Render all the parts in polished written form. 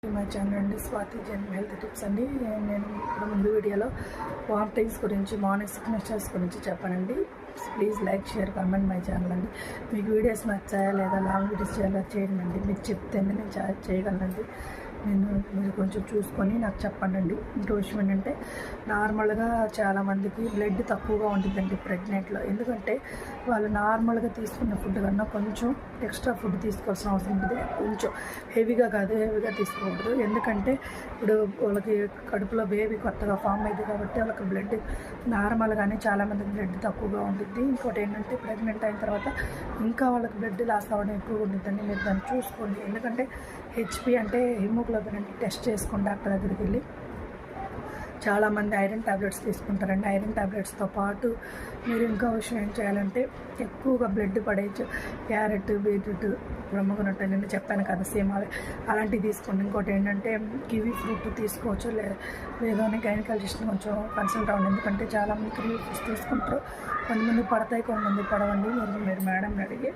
My channel అండి Swathi Jan health tips అండి. నేను ఇప్పుడు ముందు వీడియోలో వామిటింగ్స్ గురించి, మార్నింగ్ సిక్నెస్ గురించి చెప్పానండి. Please like, share, comment my channel అండి. మీకు వీడియోస్ నచ్చాయా లేదా, లాంగ్ వీడియోస్ చేయండి అండి. మీకు చెప్తేనే నేను చేయగలనండి. మీరు కొంచెం చూసుకొని నాకు చెప్పండి. ఇంకో విషయం ఏంటంటే, నార్మల్గా చాలామందికి బ్లడ్ తక్కువగా ఉంటుందండి ప్రెగ్నెంట్లో. ఎందుకంటే వాళ్ళు నార్మల్గా తీసుకున్న ఫుడ్ కన్నా కొంచెం ఎక్స్ట్రా ఫుడ్ తీసుకోవాల్సిన అవసరం ఉంటుంది. కొంచెం హెవీగా తీసుకోకూడదు. ఎందుకంటే ఇప్పుడు వాళ్ళకి కడుపులో బేబీ కొత్తగా ఫామ్ అయింది కాబట్టి వాళ్ళకి బ్లడ్ నార్మల్గానే చాలామందికి బ్లడ్ తక్కువగా ఉంటుంది. ఇంకోటి ఏంటంటే, ప్రెగ్నెంట్ అయిన తర్వాత ఇంకా వాళ్ళకి బ్లడ్ లాస్ అవ్వడం ఎక్కువగా ఉంటుందండి. మీరు దాన్ని చూసుకోండి. ఎందుకంటే హెచ్పి అంటే హిమోగ్లోబిన్ అంటే టెస్ట్ చేసుకోండి డాక్టర్ దగ్గరికి వెళ్ళి. చాలామంది ఐరన్ ట్యాబ్లెట్స్ తీసుకుంటారండి. ఐరన్ ట్యాబ్లెట్స్తో పాటు మీరు ఇంకో విషయం ఏం చేయాలంటే, ఎక్కువగా బ్లడ్ పడేయచ్చు. క్యారెట్, బీట్రూట్, బ్రహ్మగునట్టు నేను చెప్పాను కదా, సేమ్ అలాంటివి తీసుకోండి. ఇంకోటి ఏంటంటే, కివీ ఫ్రూట్ తీసుకోవచ్చు. లేదో గైనకాలజిస్ట్ని కొంచెం కన్సల్ట్ అవ్వండి. ఎందుకంటే చాలామంది కివీ ఫ్రూట్స్ తీసుకుంటారు. కొంతమంది పడతాయి, కొంతమంది పడవండి. మీరు మేడంని అడిగి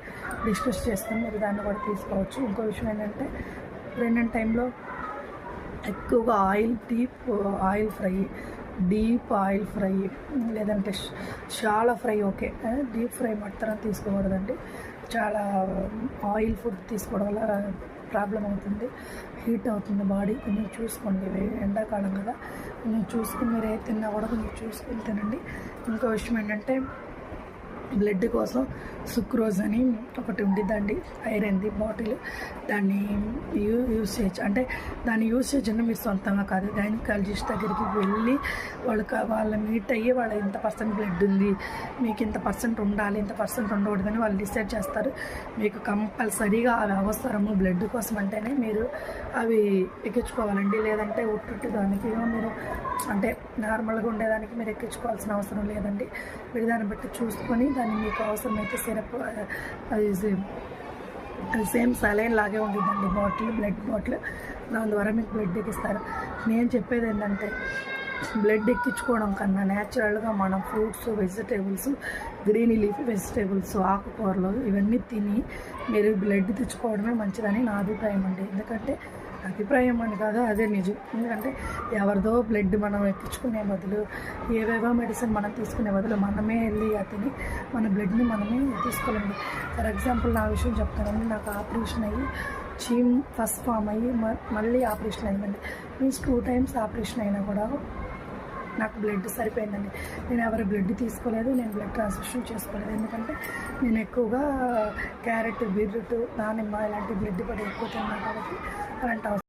డిస్కస్ చేసుకొని మీరు దాన్ని కూడా తీసుకోవచ్చు. ఇంకో విషయం ఏంటంటే, ప్రెగ్నెంట్ టైంలో ఎక్కువగా డీప్ ఆయిల్ ఫ్రై లేదంటే shallow fry, okay, deep fry మాత్రం తీసుకోకూడదండి. చాలా ఆయిల్ ఫుడ్ తీసుకోవడం వల్ల ప్రాబ్లం అవుతుంది, హీట్ అవుతుంది బాడీ. కొంచెం చూసుకోండి, ఎండాకాలం కదా, కొంచెం చూసుకుని మీరు ఏ తిన్నా కూడా కొంచెం చూసుకుని తినండి. ఇంకో విషయం ఏంటంటే, బ్లడ్ కోసం సుక్రోజ్ అని ఒకటి ఉండిద్దండి, ఐరన్ది బాటిల్. దాన్ని యూజ్ చేయొచ్చు. అంటే దాన్ని యూజ్ చేయొచ్చు మీరు సొంతంగా కాదు, గైనకాలజిస్ట్ దగ్గరికి వెళ్ళి వాళ్ళ మీట్ అయ్యి వాళ్ళు ఇంత పర్సెంట్ బ్లడ్ ఉంది, మీకు ఇంత పర్సెంట్ ఉండాలి, ఇంత పర్సెంట్ ఉండకూడదని వాళ్ళు డిసైడ్ చేస్తారు. మీకు కంపల్సరీగా అవి అవసరము బ్లడ్ కోసం అంటేనే మీరు అవి ఎక్కించుకోవాలండి. లేదంటే ఉట్టు దానికి మీరు అంటే నార్మల్గా ఉండేదానికి మీరు ఎక్కించుకోవాల్సిన అవసరం లేదండి. మీరు దాన్ని బట్టి చూసుకొని దాన్ని మీకు అవసరమైతే సిరప్, అది సేమ్ సలైన్ లాగే ఉంటుందండి బాటిల్, బ్లడ్ బాటిల్. దాని ద్వారా మీకు బ్లడ్ ఎక్కిస్తారు. నేను చెప్పేది ఏంటంటే, బ్లడ్ ఎక్కించుకోవడం కన్నా న్యాచురల్గా మనం fruits, vegetables, green leafy vegetables, ఆకుకూరలు ఇవన్నీ తిని మీరు బ్లడ్ తెచ్చుకోవడమే మంచిదని నా అభిప్రాయం అండి. ఎందుకంటే అభిప్రాయం అని కాదు, అదే నిజం. ఎందుకంటే ఎవరిదో బ్లడ్ మనం ఎక్కించుకునే బదులు, ఏవేవో మెడిసిన్ మనం తీసుకునే బదులు మనమే వెళ్ళి తిని మన బ్లడ్ని మనమే తీసుకోలేండి. ఫర్ ఎగ్జాంపుల్ నా విషయం చెప్తానండి. నాకు ఆపరేషన్ అయ్యి చీమ్ ఫస్ట్ ఫామ్ అయ్యి మళ్ళీ ఆపరేషన్ అయిందండి. మీన్స్ 2 times ఆపరేషన్ అయినా కూడా నాకు బ్లడ్ సరిపోయిందండి. నేను ఎవరి బ్లడ్ తీసుకోలేదు, నేను బ్లడ్ ట్రాన్స్ఫ్యూషన్ చేసుకోలేదు. ఎందుకంటే నేను ఎక్కువగా క్యారెట్, బీట్రూట్, దానిమ్మ ఇలాంటి బ్లడ్ పడి ఎక్కువ తిన్నాను కాబట్టి అలాంటి